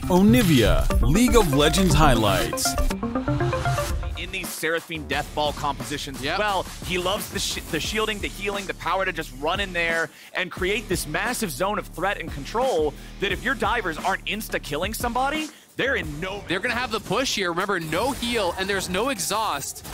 Onivia, League of Legends highlights. In these Seraphine Death Ball compositions as well, he loves the shielding, the healing, the power to just run in there and create this massive zone of threat and control that if your divers aren't insta-killing somebody, they're gonna have the push here. Remember, no heal and there's no exhaust.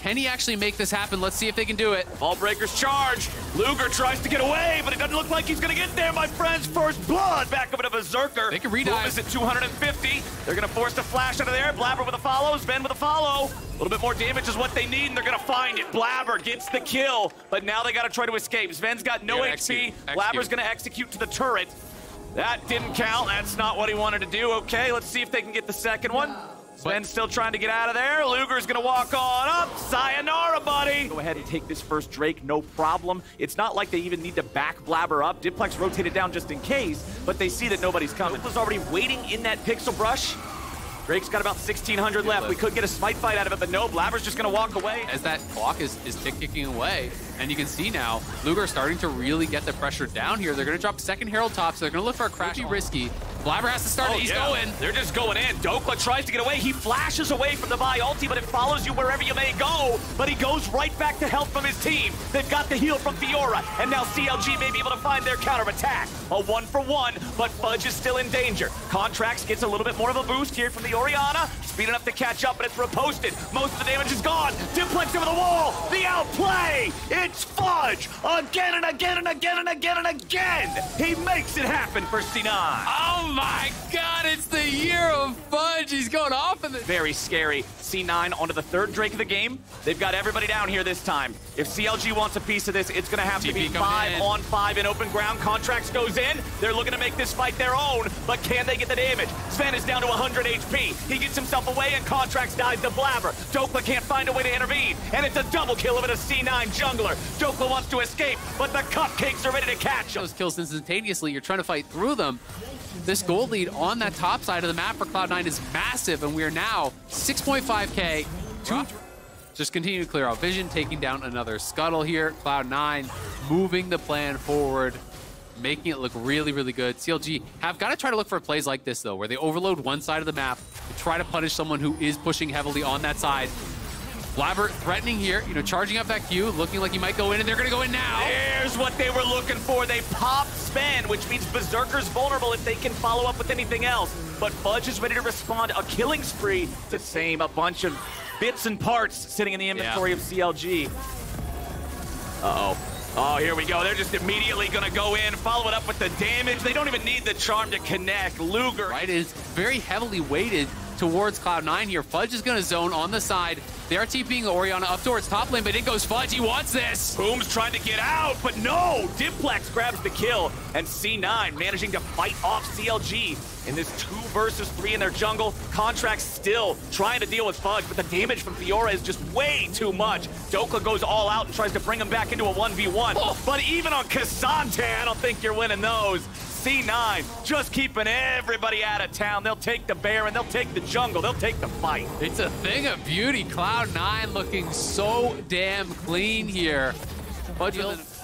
Can he actually make this happen? Let's see if they can do it. Ball breakers charge. Luger tries to get away, but it doesn't look like he's gonna get there, my friends. First blood back up into Berserker. They can redive. Boom is at 250. They're gonna force the flash out of there. Blabber with a follow, Sven with a follow. A little bit more damage is what they need, and they're gonna find it. Blabber gets the kill, but now they gotta try to escape. Sven's got no HP. Blabber's gonna execute to the turret. That didn't count. That's not what he wanted to do. Okay, let's see if they can get the second one. Sven's still trying to get out of there. Luger's gonna walk on up. Sayonara, buddy. Go ahead and take this first Drake, no problem. It's not like they even need to back Blabber up. Diplex rotated down just in case, but they see that nobody's coming. Was already waiting in that pixel brush. Drake's got about 1,600 left. We could get a smite fight out of it, but no, Blabber's just gonna walk away. As that clock is tick-ticking away, and you can see now, Luger starting to really get the pressure down here. They're gonna drop second Herald top, so they're gonna look for a crash. Risky. Blabber has to start it. He's going. They're just going in. Dokla tries to get away. He flashes away from the Vi ulti, but it follows you wherever you may go. But he goes right back to help from his team. They've got the heal from Fiora, and now CLG may be able to find their counterattack. A 1-for-1, but Fudge is still in danger. Contracts gets a little bit more of a boost here from the Orianna. Speed enough to catch up, but it's riposted. Most of the damage is gone. Diplex over the wall. The outplay. It's Fudge again and again and again and again and again. He makes it happen for C9. Oh my God, it's the year of Fudge. He's going off in the... Very scary. C9 onto the third Drake of the game. They've got everybody down here this time. If CLG wants a piece of this, it's going to have to be 5-on-5 in open ground. Contracts goes in. They're looking to make this fight their own, but can they get the damage? Sven is down to 100 HP. He gets himself away, and Contracts dies to Blabber. Dokla can't find a way to intervene, and it's a double kill of a C9 jungler. Dokla wants to escape, but the cupcakes are ready to catch him. Those kills instantaneously. You're trying to fight through them. This gold lead on that top side of the map for Cloud9 is massive, and we are now 6.5K. Just continue to clear out vision, taking down another Scuttle here. Cloud9 moving the plan forward, making it look really, really good. CLG have got to try to look for plays like this, though, where they overload one side of the map to try to punish someone who is pushing heavily on that side. Blabber threatening here, charging up that Q, looking like he might go in, and they're going to go in now. There's what they were looking for. They pop Sven, which means Berserker's vulnerable if they can follow up with anything else. But Fudge is ready to respond. A killing spree. The same, a bunch of bits and parts sitting in the inventory of CLG. Uh-oh. Oh, here we go. They're just immediately going to go in, follow it up with the damage. They don't even need the charm to connect. Luger. Right, it's very heavily weighted towards Cloud9 here. Fudge is going to zone on the side. They are TPing Orianna up towards top lane, but in goes Fudge. He wants this. Boom's trying to get out, but no. Diplex grabs the kill, and C9 managing to fight off CLG in this 2 versus 3 in their jungle. Contracts still trying to deal with Fudge, but the damage from Fiora is just way too much. Dokla goes all out and tries to bring him back into a 1v1. But even on K'Sante, I don't think you're winning those. C9 just keeping everybody out of town. They'll take the Baron, they'll take the jungle, they'll take the fight. It's a thing of beauty. Cloud9 looking so damn clean here. But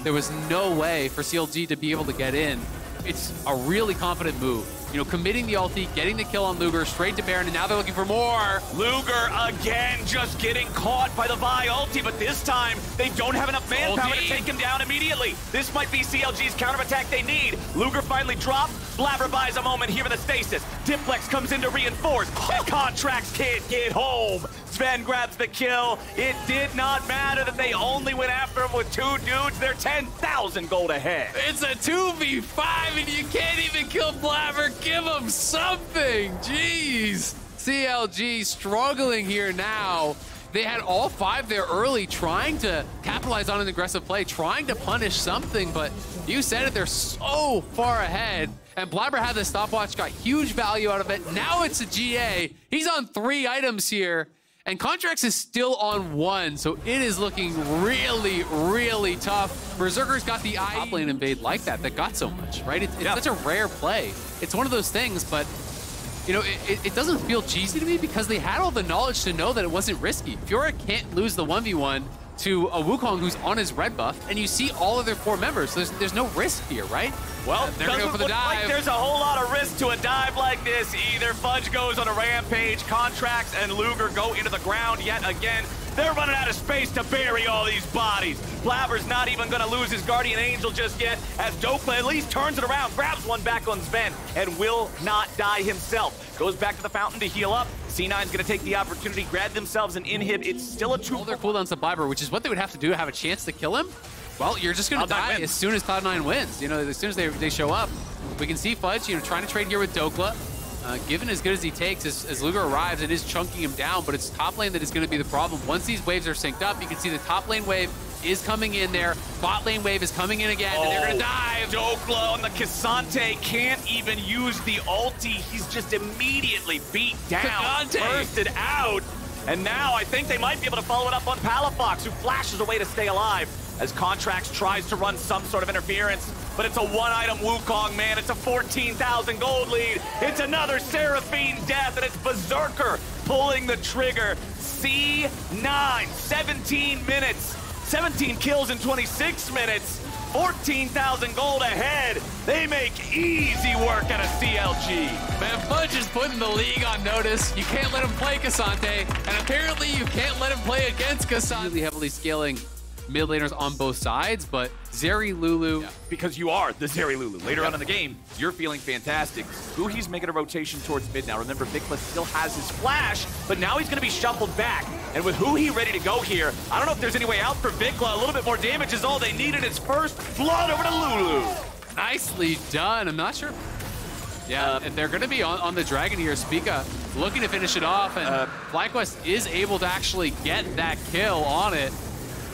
there was no way for CLG to be able to get in. It's a really confident move. Committing the ulti, getting the kill on Luger, straight to Baron, and now they're looking for more. Luger again just getting caught by the Vi ulti, but this time they don't have enough manpower to take him down immediately. This might be CLG's counterattack they need. Luger finally dropped. Blabber buys a moment here with the stasis. Diplex comes in to reinforce, and Contracts can't get home. Sven grabs the kill. It did not matter that they only went after him with 2 dudes. They're 10,000 gold ahead. It's a 2v5, and you can't even kill Blabber. Give him something. Jeez. CLG struggling here now. They had all 5 there early, trying to capitalize on an aggressive play, trying to punish something, but you said it, they're so far ahead. And Blabber had the stopwatch, got huge value out of it. Now it's a GA. He's on 3 items here, and Contracts is still on 1, so it is looking really, really tough. Berserker's got the top lane invade like that got so much, right? It's such a rare play. It's one of those things, but it doesn't feel cheesy to me because they had all the knowledge to know that it wasn't risky. Fiora can't lose the 1v1. to a Wukong who's on his red buff, and you see all of their 4 members. So there's no risk here, right? Well, they're going to go for the dive. Like there's a whole lot of risk to a dive like this. Either Fudge goes on a rampage, Contracts and Luger go into the ground yet again. They're running out of space to bury all these bodies. Blabber's not even going to lose his Guardian Angel just yet, as Dokla at least turns it around, grabs one back on Sven, and will not die himself. Goes back to the fountain to heal up. C9's going to take the opportunity, grab themselves an inhib. It's still a 2. All their cooldowns to Blabber, which is what they would have to do to have a chance to kill him. Well, you're just going to die as soon as Cloud9 wins. You know, as soon as they show up. We can see Fudge, you know, trying to trade here with Dokla. Given as good as he takes as Luger arrives and is chunking him down, but it's top lane that is going to be the problem. Once these waves are synced up, you can see the top lane wave is coming in there. Bot lane wave is coming in again, and they're going to dive. Dokla on the K'Sante can't even use the ulti. He's just immediately beat down, bursted out. And now I think they might be able to follow it up on Palafox, who flashes away to stay alive as Contracts tries to run some sort of interference. But it's a 1-item Wukong, man. It's a 14,000 gold lead. It's another Seraphine death, and it's Berserker pulling the trigger. C9, 17 minutes, 17 kills in 26 minutes, 14,000 gold ahead. They make easy work out of CLG. Man, Fudge is putting the league on notice. You can't let him play K'Sante, and apparently you can't let him play against K'Sante. Really heavily scaling mid laners on both sides, but Zeri, Lulu. Yeah, because you are the Zeri Lulu. Later on in the game, you're feeling fantastic. Guhi's making a rotation towards mid now. Remember, Vikla still has his flash, but now he's going to be shuffled back. And with Guhi ready to go here, I don't know if there's any way out for Vikla. A little bit more damage is all they needed. It's first blood over to Lulu. Nicely done. I'm not sure. Yeah, and they're going to be on the Dragon here. Spica looking to finish it off, and FlyQuest is able to actually get that kill on it.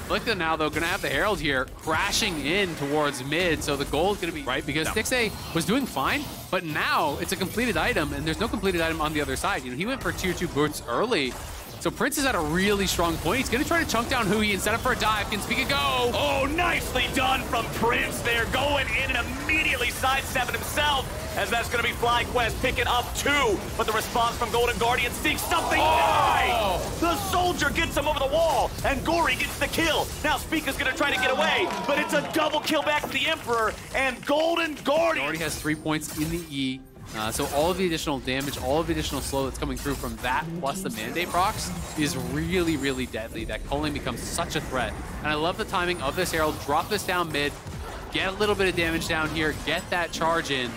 Look at now, though, going to have the Herald here crashing in towards mid, so the goal is going to be right because Stixxay was doing fine, but now it's a completed item, and there's no completed item on the other side. You know, he went for tier 2 boots early, so Prince is at a really strong point. He's going to try to chunk down Huhi and set up for a dive. Can Spica go? Oh, nicely done from Prince there, going in and immediately sidestepping himself, as that's going to be FlyQuest picking up 2. But the response from Golden Guardian seeks something. The soldier gets him over the wall, and Gory gets the kill. Now Spica's going to try to get away, but it's a double kill back to the Emperor, and Golden Guardian already has 3 points in the E. So all of the additional damage, all of the additional slow that's coming through from that, plus the Mandate procs, is really, really deadly. That culling becomes such a threat. And I love the timing of this Herald. Drop this down mid, get a little bit of damage down here, get that charge in,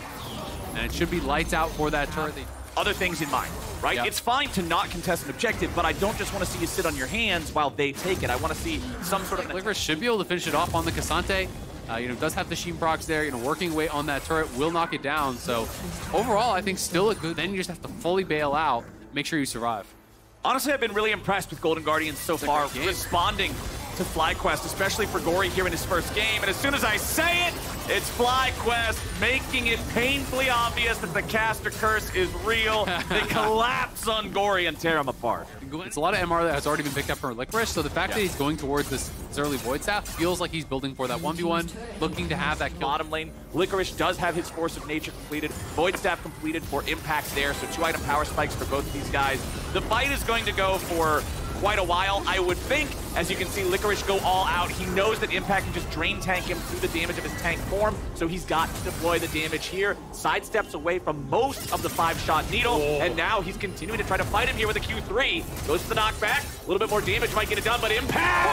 and it should be lights out for that turret. Other things in mind, right? Yep. It's fine to not contest an objective, but I don't just want to see you sit on your hands while they take it. I want to see some sort of... Licorice should be able to finish it off on the K'Sante. You know, does have the Sheen procs there, you know, working away on that turret, will knock it down. So overall, I think still a good, then you just have to fully bail out, make sure you survive. Honestly, I've been really impressed with Golden Guardians so far, responding to FlyQuest, especially for Gory here in his first game. And as soon as I say it, it's FlyQuest making it painfully obvious that the caster curse is real. They collapse on Gory and tear him apart. It's a lot of MR that has already been picked up for Licorice, so the fact that he's going towards this early Void Staff feels like he's building for that 1v1, looking to have that kill. Bottom lane, Licorice does have his Force of Nature completed, Void Staff completed for impacts there, so 2-item power spikes for both of these guys. The fight is going to go for quite a while, I would think. As you can see, Licorice go all out. He knows that Impact can just drain tank him through the damage of his tank form, so he's got to deploy the damage here. Sidesteps away from most of the 5-shot needle, and now he's continuing to try to fight him here with a Q3. Goes for the knockback. A little bit more damage might get it done, but Impact!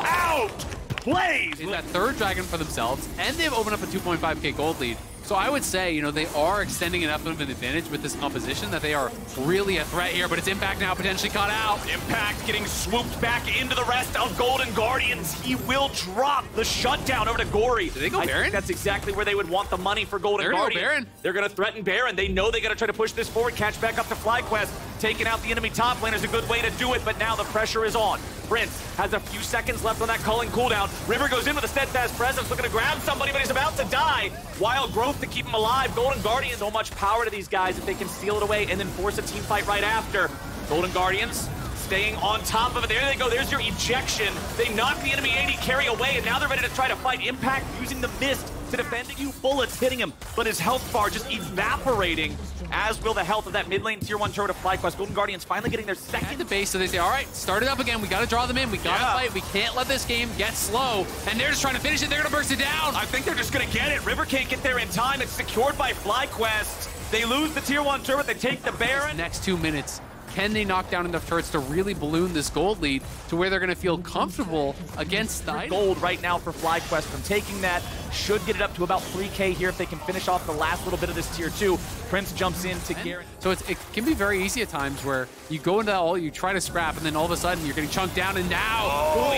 Out! Plays! In that third dragon for themselves, and they've opened up a 2.5k gold lead. So I would say, you know, they are extending enough of an advantage with this composition that they are really a threat here, but it's Impact now potentially caught out. Impact getting swooped back into the rest of Golden Guardians. He will drop the shutdown over to Gory. Do they go Baron? I think that's exactly where they would want the money for Golden Guardian. Baron. They're going to threaten Baron. They know they got to try to push this forward, catch back up to FlyQuest. Taking out the enemy top lane is a good way to do it, but now the pressure is on. Prince has a few seconds left on that culling cooldown. River goes in with a steadfast presence, looking to grab somebody, but he's about to die. Wild growth to keep him alive. Golden Guardians, so much power to these guys if they can steal it away and then force a team fight right after. Golden Guardians staying on top of it. There they go. There's your ejection. They knock the enemy AD carry away, and now they're ready to try to fight Impact using the mist to defend. You bullets hitting him, but his health bar just evaporating, as will the health of that mid lane tier 1 turret of FlyQuest. Golden Guardians finally getting their second. At the base, so they say, all right, start it up again. We got to draw them in. We got to fight. We can't let this game get slow. And they're just trying to finish it. They're going to burst it down. I think they're just going to get it. River can't get there in time. It's secured by FlyQuest. They lose the tier 1 turret. They take the Baron. Next 2 minutes. Can they knock down enough turrets to really balloon this gold lead to where they're going to feel comfortable against the gold right now for FlyQuest from taking that? Should get it up to about 3K here if they can finish off the last little bit of this tier 2. Prince jumps in to guarantee. So it can be very easy at times where you go into that ult, you try to scrap, and then all of a sudden you're getting chunked down, and now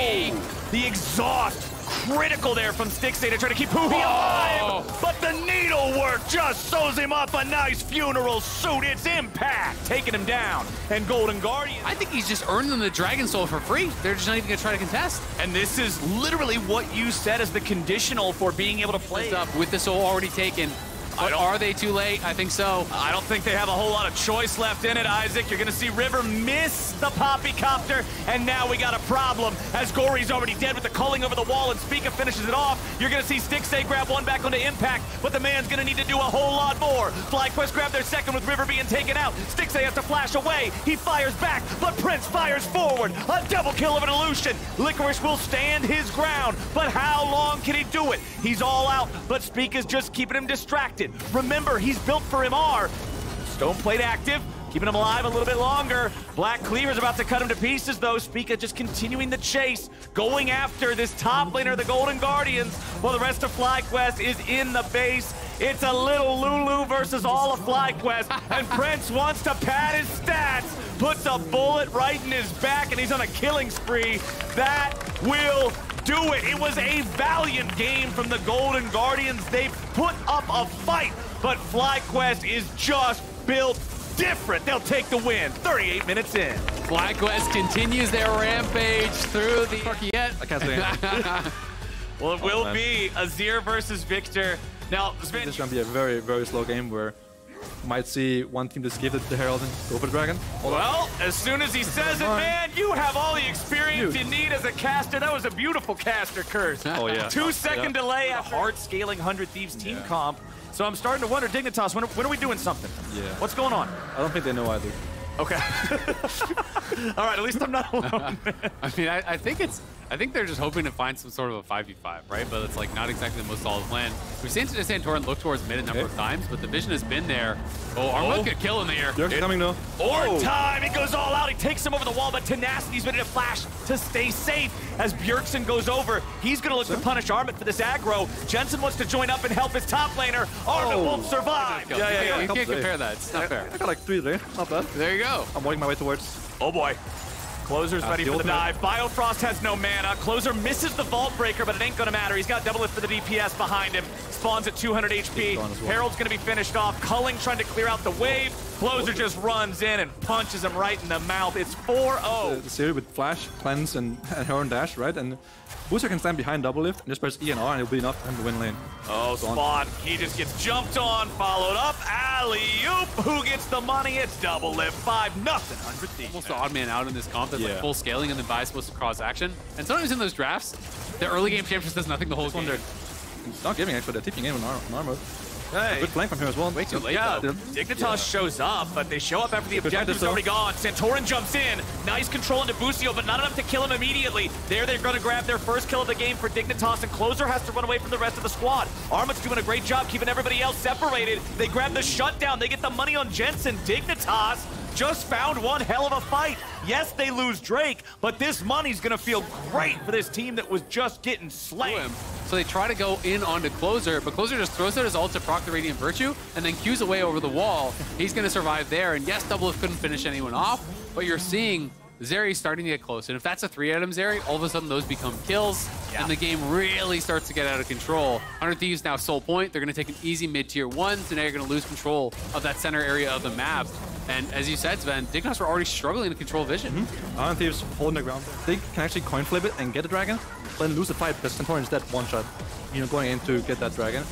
the exhaust. Critical there from Stixxay to try to keep Huhi alive, but the needlework just sews him up a nice funeral suit. It's Impact taking him down, and Golden Guardian. I think he's just earned them the Dragon Soul for free. They're just not even going to try to contest. And this is literally what you said as the conditional for being able to play up with the soul already taken. But are they too late? I think so. I don't think they have a whole lot of choice left in it, Isaac. You're going to see River miss the Poppycopter, and now we got a problem as Gory's already dead with the culling over the wall, and Spica finishes it off. You're going to see Stixxay grab one back onto Impact, but the man's going to need to do a whole lot more. FlyQuest grab their second with River being taken out. Stixxay has to flash away. He fires back, but Prince fires forward. A double kill of an Illusion. Licorice will stand his ground, but how long can he do it? He's all out, but Spica's just keeping him distracted. Remember, he's built for MR. Stoneplate active, keeping him alive a little bit longer. Black Cleaver's about to cut him to pieces, though. Spica just continuing the chase, going after this top laner, the Golden Guardians, while the rest of FlyQuest is in the base. It's a little Lulu versus all of FlyQuest, and Prince wants to pad his stats, puts a bullet right in his back, and he's on a killing spree. That will do it. It was a valiant game from the Golden Guardians. They put up a fight, but FlyQuest is just built different. They'll take the win 38 minutes in. FlyQuest continues their rampage through the... I can't say anything. Well, it will be Azir versus Victor. Now, Sven, this is going to be a very, very slow game where you might see one team just give it to the Herald and go for the Dragon. Well, as soon as he says it, man, you have all the experience you need as a caster. That was a beautiful caster curse. Oh, yeah. 2-second delay after hard scaling 100 Thieves team comp. So I'm starting to wonder, Dignitas, when are we doing something? Yeah. What's going on? I don't think they know either. Okay. All right, at least I'm not alone. I mean, I think they're just hoping to find some sort of a 5v5, right? But it's like not exactly the most solid plan. We've seen Santorin look towards mid a number of times, but the vision has been there. Oh, Armut could kill in the air. They're coming though. Or time, it goes all out. He takes him over the wall, but Tenacity's ready to flash to stay safe as Bjergsen goes over. He's gonna look to punish Armut for this aggro. Jensen wants to join up and help his top laner. Armut won't survive. Yeah. You can't compare that. It's not fair. I got like 3 there. Not bad. There you go. I'm working my way towards. Oh boy. Closer's ready for the dive. Biofrost has no mana. Closer misses the Vault Breaker, but it ain't gonna matter. He's got double lift for the DPS behind him. Spawns at 200 HP. Well. Herald's gonna be finished off. Culling trying to clear out the wave. Closer just runs in and punches him right in the mouth. It's 4-0. The series with Flash, Cleanse, and Heron Dash, right? And Booster can stand behind double lift and just press E and R and it'll be enough for him to win lane. Oh, Spawn. He just gets jumped on, followed up. Alley-oop. Who gets the money? It's double lift. 5-0. 100 Thieves. Almost the odd man out in this comp. That's like full scaling and then buy supposed to cross action. And sometimes in those drafts, the early game champ just does nothing the whole game. It's not giving actually. They're tipping in on armor. Hey. Good flank from him as well. Way too late, Yeah, though. Dignitas shows up, but they show up after the objective's already gone. Santorin jumps in. Nice control into Busio, but not enough to kill him immediately. They're going to grab their first kill of the game for Dignitas, and Closer has to run away from the rest of the squad. Armut's doing a great job keeping everybody else separated. They grab the shutdown. They get the money on Jensen. Dignitas just found one hell of a fight. Yes, they lose Drake, but this money's going to feel great for this team that was just getting slayed. So they try to go in onto Closer, but Closer just throws out his ult to proc the Radiant Virtue and then Q's away over the wall. He's going to survive there, and yes, Double Lift couldn't finish anyone off, but you're seeing Zeri starting to get close. And if that's a 3-item Zeri, all of a sudden those become kills, and the game really starts to get out of control. 100 Thieves now soul point. They're going to take an easy mid-tier 1, so now you're going to lose control of that center area of the map. And as you said, Sven, Dignitas were already struggling to control vision. 100 Thieves holding the ground. They can actually coin flip it and get the dragon, then lose the fight because Santorin is dead one shot, going in to get that dragon.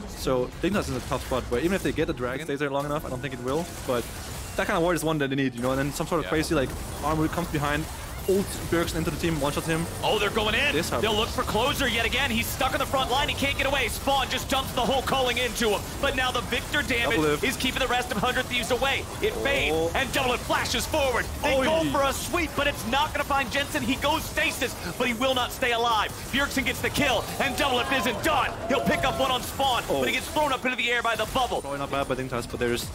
So Dignitas is in a tough spot where even if they get the dragon, stays there long enough, I don't think it will, but that kind of ward is one that they need, and then some sort of crazy like armor comes behind, ult Bjergsen into the team, one-shot him. Oh, they're going in. This They'll look for Closer yet again. He's stuck in the front line. He can't get away. Spawn just dumps the whole culling into him. But now the Victor damage is keeping the rest of 100 Thieves away. It fades, and Doublelift flashes forward. They go for a sweep, but it's not going to find Jensen. He goes stasis, but he will not stay alive. Bjergsen gets the kill, and Doublelift isn't done. He'll pick up one on Spawn, but he gets thrown up into the air by the bubble. Probably not bad by Dignitas, but there's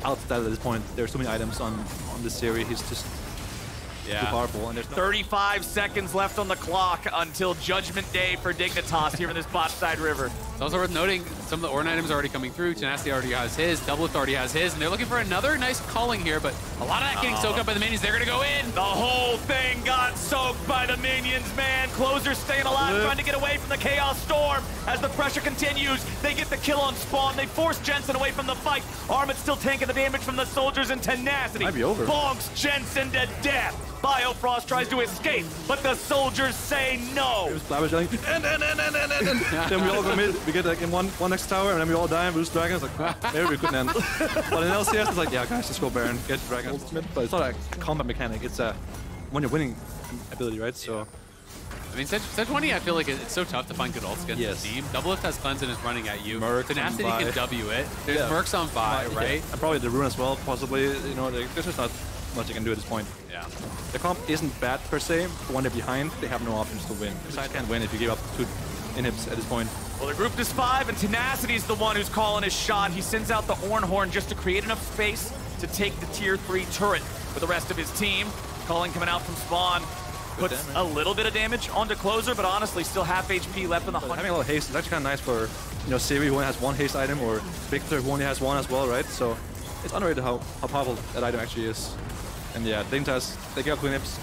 outside at this point. There's so many items on this series. He's just too powerful. And there's 35 seconds left on the clock until Judgment Day for Dignitas here in this bot side river. It's also worth noting some of the Ornn items are already coming through. Tenacity already has his, Doublelift already has his, and they're looking for another nice calling here, but a lot of that getting soaked up by the minions. They're gonna go in. The whole thing got soaked by the minions, man. Closer staying alive, trying to get away from the Chaos Storm. As the pressure continues, they get the kill on Spawn. They force Jensen away from the fight. Armit still tanking the damage from the soldiers, and Tenacity Might be over. bonks Jensen to death. Biofrost tries to escape, but the soldiers say no. Blabber's yelling, and. Then we all go mid, we get like in one next tower, and then we all die and lose Dragons. Like, maybe we couldn't end. But in LCS, it's like, yeah, guys, just go Baron, get Dragon ultimate. But it's not a combat mechanic, it's a when you're winning ability, right? So. I mean, Sejuani, I feel like it's so tough to find good ults against the team. Doublelift has Cleanse and is running at you. Tenacity can W it. There's Mercs on Vi, right? And probably the Rune as well, possibly. You know, there's just not much you can do at this point. Yeah. The comp isn't bad per se, but when they're behind, they have no options to win. Side can't win if you give up 2 inhibs at this point. Well, they're grouped as 5, and Tenacity's the one who's calling his shot. He sends out the Ornn Horn just to create enough space to take the tier 3 turret with the rest of his team. Calling coming out from Spawn. Puts a little bit of damage onto Closer, but honestly, still half HP left in the hunt. Having a lot of haste is actually kind of nice for, you know, Siri, who only has 1 haste item, or Victor, who only has 1 as well, right? So it's underrated how powerful that item actually is. And yeah, Dignitas, they get up 2 inhibs.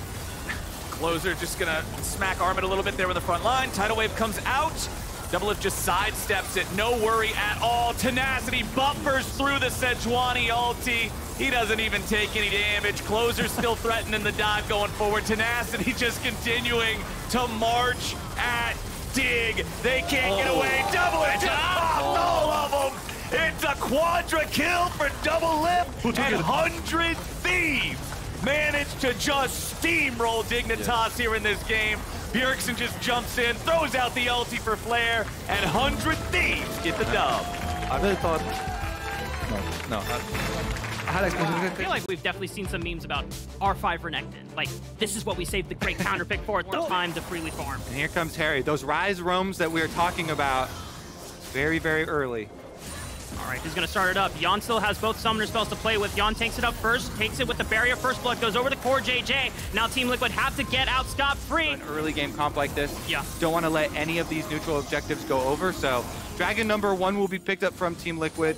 Closer just gonna smack Armit a little bit there in the front line. Tidal Wave comes out. Doublelift just sidesteps it, no worry at all. Tenacity buffers through the Sejuani ulti. He doesn't even take any damage. Closer's still threatening the dive going forward. Tenacity just continuing to march at Dig. They can't get away. Doublelift just popped all of them. It's a quadra kill for Doublelift, and 100 Thieves managed to just steamroll Dignitas here in this game. Bjergsen just jumps in, throws out the ulti for Flare, and 100 Thieves get the dub. I really thought... No. I feel like we've definitely seen some memes about R5 Renekton. Like, this is what we saved the great counter pick for. It's time to freely farm. And here comes Harry. Those Rise roams that we were talking about very, very early. All right, he's going to start it up. Yon still has both summoner spells to play with. Yon takes it up first, takes it with the barrier. First blood goes over the core JJ. Now Team Liquid have to get out scot-free. An early game comp like this, yeah, don't want to let any of these neutral objectives go over. So Dragon number 1 will be picked up from Team Liquid.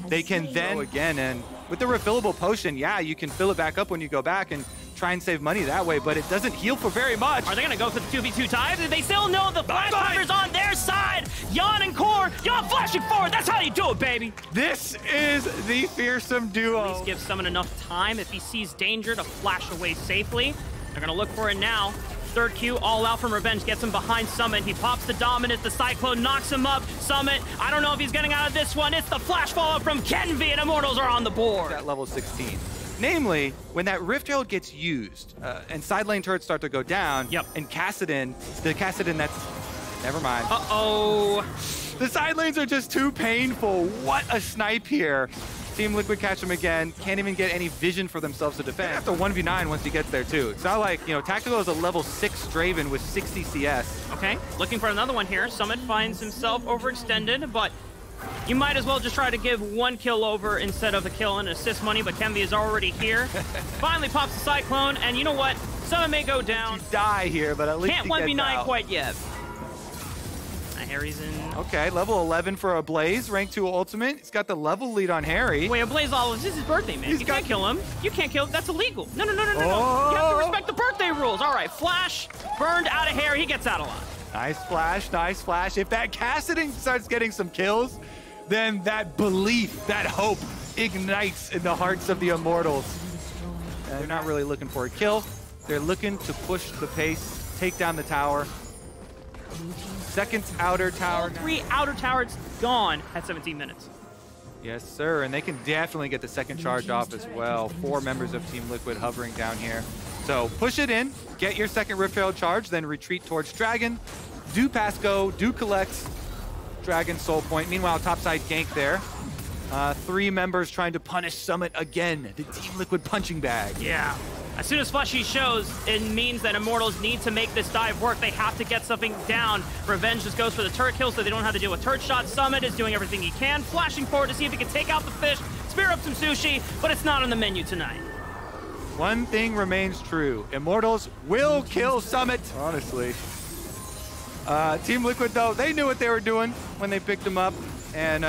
They can then go again, and with the refillable potion, yeah, you can fill it back up when you go back and try and save money that way, but it doesn't heal for very much. Are they going to go for the 2v2 tie? They still know the flash cover's on their side. Yon and Core, Yon flashing forward. That's how you do it, baby. This is the fearsome duo. At least give Summon enough time if he sees danger to flash away safely. They're going to look for it now. Third Q, all out from Revenge, gets him behind Summit. He pops the Dominant, the Cyclone knocks him up. Summit, I don't know if he's getting out of this one. It's the flash follow-up from Kenvi, and Immortals are on the board. At level 16. Namely, when that Rift Herald gets used, and side lane turrets start to go down, and Kassadin, the Kassadin that's... Never mind. Uh-oh. The side lanes are just too painful. What a snipe here. Team Liquid catch him again. Can't even get any vision for themselves to defend. They have to 1v9 once he gets there, too. It's not like, you know, Tactical is a level 6 Draven with 60 CS. Okay, looking for another one here. Summit finds himself overextended, but you might as well just try to give 1 kill over instead of a kill and assist money, but Kenvi is already here. Finally pops the Cyclone, and you know what? Summit may go down. You die here, but at least can't he gets 1v9 out. quite yet. Harry's in. Okay, level 11 for a Blaze, rank 2 ultimate. He's got the level lead on Harry. Wait, a Blaze all this is his birthday, man. You can't kill him. You can't kill him. That's illegal. No. You have to respect the birthday rules. All right, Flash burned out of Harry. He gets out alive. Nice flash, nice flash. If that Kassadin starts getting some kills, then that belief, that hope ignites in the hearts of the Immortals. They're not really looking for a kill. They're looking to push the pace, take down the tower. Second outer tower. All 3 outer towers gone at 17 minutes. Yes, sir, and they can definitely get the second charge off as well. 4 members of Team Liquid hovering down here. So push it in, get your second Rift Herald charge, then retreat towards Dragon. Do pass go, do collect Dragon soul point. Meanwhile, topside gank there. 3 members trying to punish Summit again. The Team Liquid punching bag. Yeah. As soon as Fleshy shows, it means that Immortals need to make this dive work. They have to get something down. Revenge just goes for the turret kill so they don't have to deal with turret shots. Summit is doing everything he can, flashing forward to see if he can take out the fish, spear up some sushi, but it's not on the menu tonight. One thing remains true. Immortals will kill Summit. Honestly. Team Liquid, though, they knew what they were doing when they picked him up. And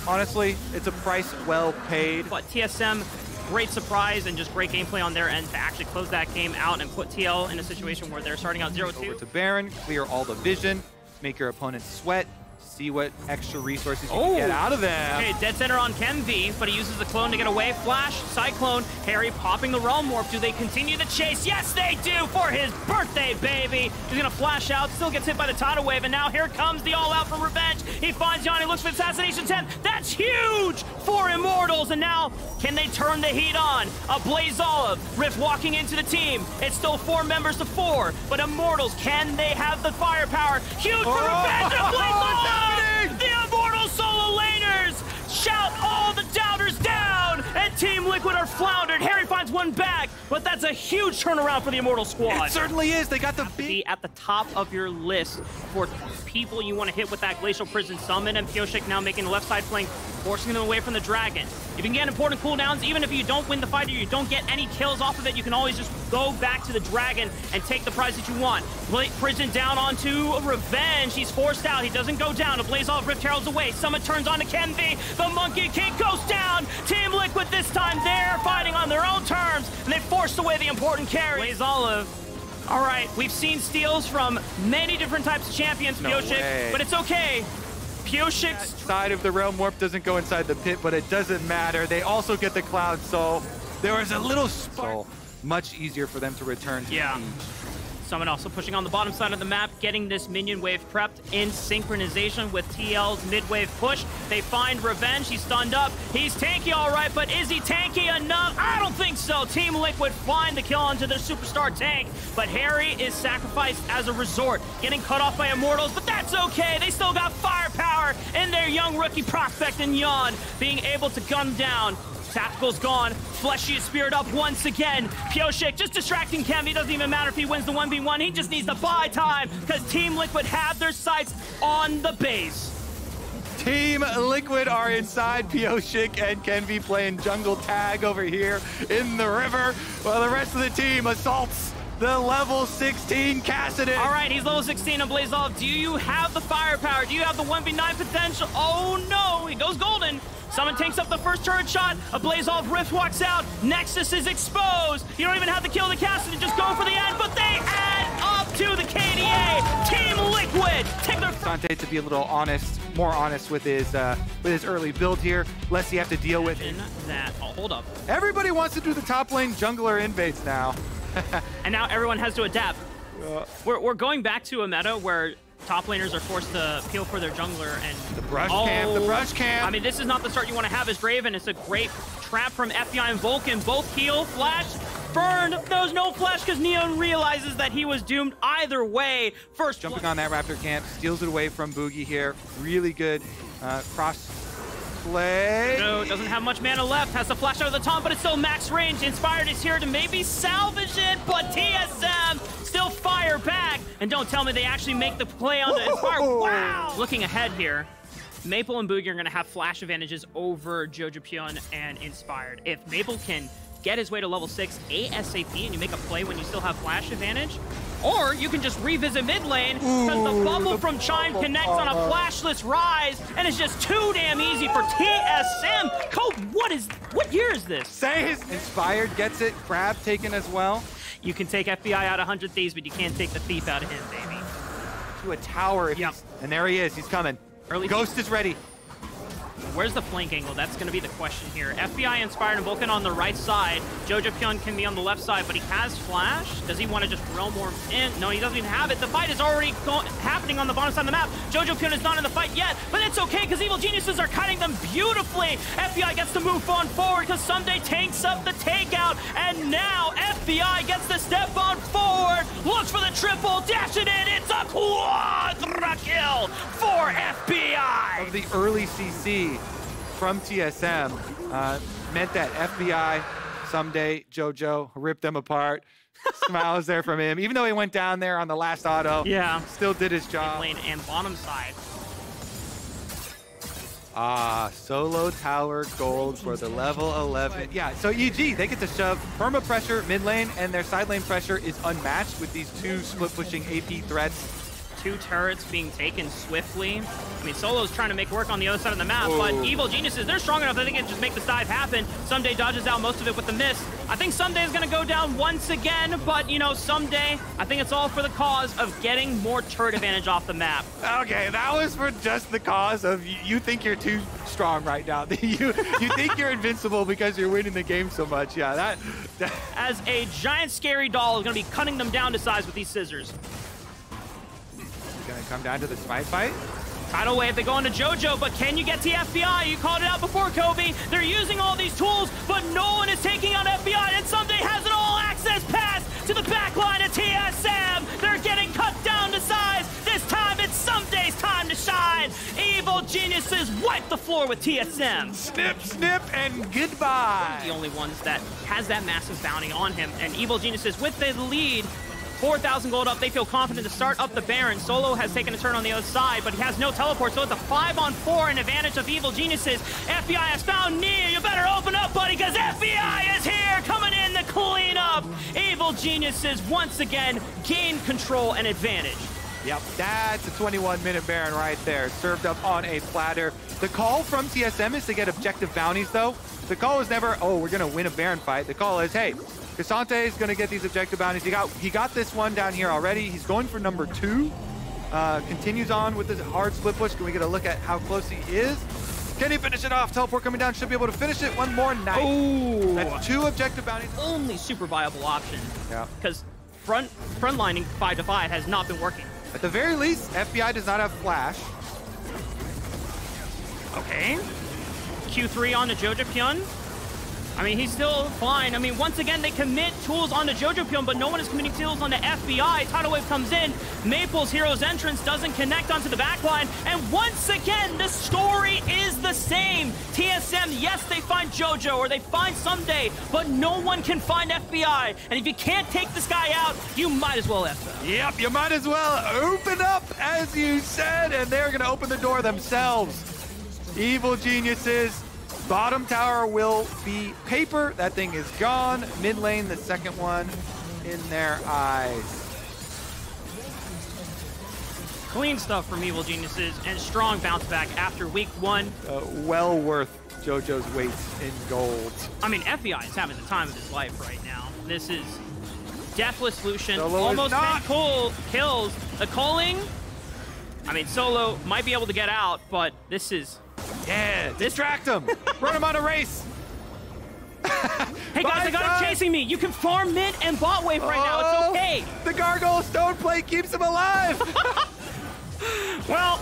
honestly, it's a price well paid. But TSM, great surprise and just great gameplay on their end to actually close that game out and put TL in a situation where they're starting out 0-2. Over to Baron, clear all the vision, make your opponent sweat, see what extra resources you can get out of them. Okay, dead center on Kenvi, but he uses the clone to get away. Flash, Cyclone, Harry popping the Realm Warp. Do they continue the chase? Yes, they do for his birthday, baby. He's gonna flash out, still gets hit by the tidal wave, and now here comes the all-out from Revenge. He finds Yanni, looks for Assassination 10. That's huge for Immortals, and now can they turn the heat on? A Blaze Olive, Rift walking into the team. It's still 4 members to 4, but Immortals, can they have the firepower? Huge for Revenge, and Blaze Olive! The Immortal solo laners shout all the doubters down, and Team Liquid are floundered. Harry finds one back, but that's a huge turnaround for the Immortal squad. It certainly is. They got the big... Be at the top of your list for people you want to hit with that Glacial Prison Summon, and Pyosik now making the left side flank, forcing them away from the Dragon. You can get important cooldowns, even if you don't win the fight or you don't get any kills off of it, you can always just go back to the Dragon and take the prize that you want. Prison down onto Revenge. He's forced out. He doesn't go down. A Blaze Olive Rift Herald's away. Summit turns on to Kenvi. The Monkey King goes down. Team Liquid this time, they're fighting on their own terms, and they forced away the important carry. Blaze Olive. All right, we've seen steals from many different types of champions, Pyosik, but it's okay. Pyosik's side of the Realm Warp doesn't go inside the pit, but it doesn't matter. They also get the Cloud Soul. There was a little spark. Much easier for them to return to the siege. Summit also pushing on the bottom side of the map, getting this minion wave prepped in synchronization with TL's mid-wave push. They find Revenge. He's stunned up. He's tanky all right, but is he tanky enough? I don't think so. Team Liquid find the kill onto their superstar tank, but Harry is sacrificed as a resort, getting cut off by Immortals, but that's okay. They still got firepower in their young rookie prospect in Yon, being able to gun down. Tactical's gone. Fleshy is speared up once again. Pyosik just distracting Kenvi. Doesn't even matter if he wins the 1v1. He just needs to buy time because Team Liquid have their sights on the base. Team Liquid are inside. Pyosik and Kenvi playing jungle tag over here in the river, while the rest of the team assaults the level 16 Kassadin. All right, he's level 16 on Blaze Olive. Do you have the firepower? Do you have the 1v9 potential? Oh no, he goes golden. Summon takes up the first turret shot. A Blaze Olive Rift walks out. Nexus is exposed. You don't even have to kill the Kassadin, just go for the end, but they add up to the KDA. Team Liquid take their... Dante to be a little honest, more honest with his early build here. Less you have to deal with. That, oh, hold up. Everybody wants to do the top lane jungler invades now. And now everyone has to adapt. We're going back to a meta where top laners are forced to peel for their jungler, and the brush camp. I mean, this is not the start you want to have as Draven. It's a great trap from FBI and Vulcan. Both heal, flash, burned. There's no flash because Neon realizes that he was doomed either way. First jumping on that Raptor camp, steals it away from Boogie here. Really good cross play. No, doesn't have much mana left. Has to flash out of the taunt, but it's still max range. Inspired is here to maybe salvage it, but TSM still fire back. And don't tell me they actually make the play on the Inspire. Wow! Looking ahead here, Maple and Boogie are going to have flash advantages over Jojo Pion and Inspired. If Maple can get his way to level 6 ASAP and you make a play when you still have flash advantage, or you can just revisit mid lane because the bubble from Chime connects on a flashless rise, and it's just too damn easy for TSM. Cope, what year is this? Say his Inspired gets it, Crab taken as well. You can take FBI out 100 Thieves, but you can't take the Thief out of him, baby. To a tower, and there he is, he's coming. Early Ghost is ready. Where's the flank angle? That's going to be the question here. FBI Inspired and Vulcan on the right side. JoJoPyun can be on the left side, but he has Flash. Does he want to just roam more in? No, he doesn't even have it. The fight is already happening on the bottom side of the map. JoJoPyun is not in the fight yet, but it's okay because Evil Geniuses are cutting them beautifully. FBI gets to move on forward because Someday tanks up the takeout, and now FBI gets the step on forward. Looks for the triple, dashing in. It's a quadra kill for FBI. Of the early CC from TSM meant that FBI, Someday, JoJo, ripped them apart. Smiles there from him. Even though he went down there on the last auto, yeah, still did his job. Lane and bottom side. Solo tower gold for the level 11. Yeah, so EG, they get to shove perma pressure mid lane, and their side lane pressure is unmatched with these two split pushing AP threats. 2 turrets being taken swiftly. I mean, Solo's trying to make work on the other side of the map, but Evil Geniuses, they're strong enough that they can just make this dive happen. Someday dodges out most of it with the miss. I think Someday is going to go down once again, but, you know, Someday, I think it's all for the cause of getting more turret advantage off the map. Okay, that was for just the cause of you think you're too strong right now. you think you're invincible because you're winning the game so much. Yeah, that... As a giant scary doll is going to be cutting them down to size with these scissors. Gonna come down to the smite fight. Tidal Wave, they go into JoJo, but can you get to FBI? You called it out before, Kobe. They're using all these tools, but no one is taking out FBI, and Someday has an all-access pass to the backline of TSM. They're getting cut down to size. This time, it's Someday's time to shine. Evil Geniuses wipe the floor with TSM. Snip, snip, and goodbye. The only ones that has that massive bounty on him, and Evil Geniuses with the lead. 4,000 gold up, they feel confident to start up the Baron. Solo has taken a turn on the other side, but he has no teleport, so it's a 5-on-4 in advantage of Evil Geniuses. FBI has found Nia. You better open up, buddy, because FBI is here, coming in to clean up. Evil Geniuses once again gain control and advantage. Yep, that's a 21-minute Baron right there, served up on a platter. The call from TSM is to get objective bounties, though. The call is never, oh, we're going to win a Baron fight. The call is, hey, Cassante is going to get these objective bounties. He got this one down here already. He's going for number 2. Continues on with this hard split push. Can we get a look at how close he is? Can he finish it off? Teleport coming down. Should be able to finish it. One more night. Oh, that's 2 objective bounties. Only super viable option. Yeah. Because frontlining 5-5 has not been working. At the very least, FBI does not have flash. Okay. Q3 on to JoJoPyun. I mean, he's still fine. I mean, once again, they commit tools onto JoJoPyun, but no one is committing tools onto FBI. Tidal Wave comes in. Maple's Hero's Entrance doesn't connect onto the backline. And once again, the story is the same. TSM, yes, they find JoJo or they find Someday, but no one can find FBI. And if you can't take this guy out, you might as well F them. Yep, you might as well open up, as you said, and they're going to open the door themselves. Evil Geniuses. Bottom tower will be paper. That thing is gone. Mid lane, the second one in their eyes. Clean stuff from Evil Geniuses and strong bounce back after week 1. Well worth JoJo's weight in gold. I mean, FBI is having the time of his life right now. This is Deathless Lucian. Solo almost 10 kills. The calling, I mean, Solo might be able to get out, but this is... Yeah, distract him. Run him on a race. Hey guys, I got him chasing me. You can farm mid and bot wave right now. It's okay. The Gargoyle Stone Plate keeps him alive. Well,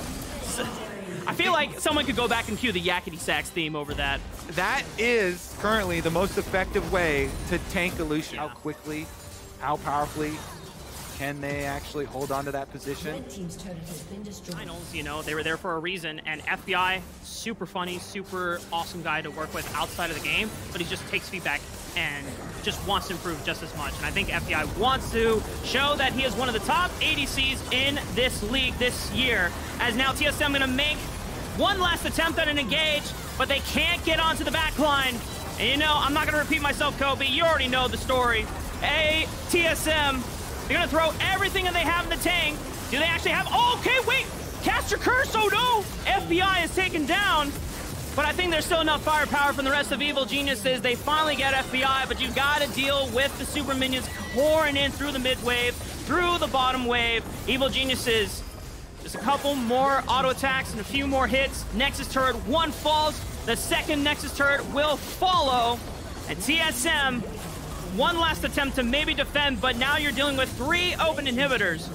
I feel like someone could go back and cue the Yakety Sax theme over that. That is currently the most effective way to tank a Lucian. How quickly, how powerfully can they actually hold on to that position? Red team's turret has been destroyed. Finals, you know, they were there for a reason, and FBI, super funny, super awesome guy to work with outside of the game, but he just takes feedback and just wants to improve just as much. And I think FBI wants to show that he is one of the top ADCs in this league this year, as now TSM gonna make one last attempt at an engage, but they can't get onto the back line. And you know, I'm not gonna repeat myself, Kobe, you already know the story. Hey, TSM, they're gonna throw everything that they have in the tank. Do they actually have, oh, okay, wait, cast your curse, oh no! FBI is taken down, but I think there's still enough firepower from the rest of Evil Geniuses. They finally get FBI, but you've gotta deal with the super minions pouring in through the mid wave, through the bottom wave. Evil Geniuses, Just a couple more auto attacks and a few more hits. Nexus turret, one falls. The second Nexus turret will follow. And TSM, one last attempt to maybe defend, but now you're dealing with 3 open inhibitors.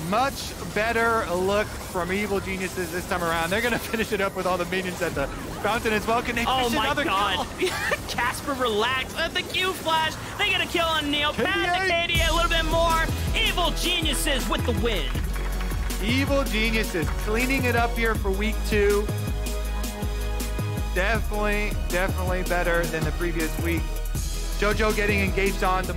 Much better look from Evil Geniuses this time around. They're going to finish it up with all the minions at the fountain as well. Can they Oh finish my another god. kill? Casper relax. At the Q flash, they get a kill on Neil. KDA. Pad to KDA a little bit more. Evil Geniuses with the win. Evil Geniuses cleaning it up here for week 2. Definitely better than the previous week. JoJo getting engaged on the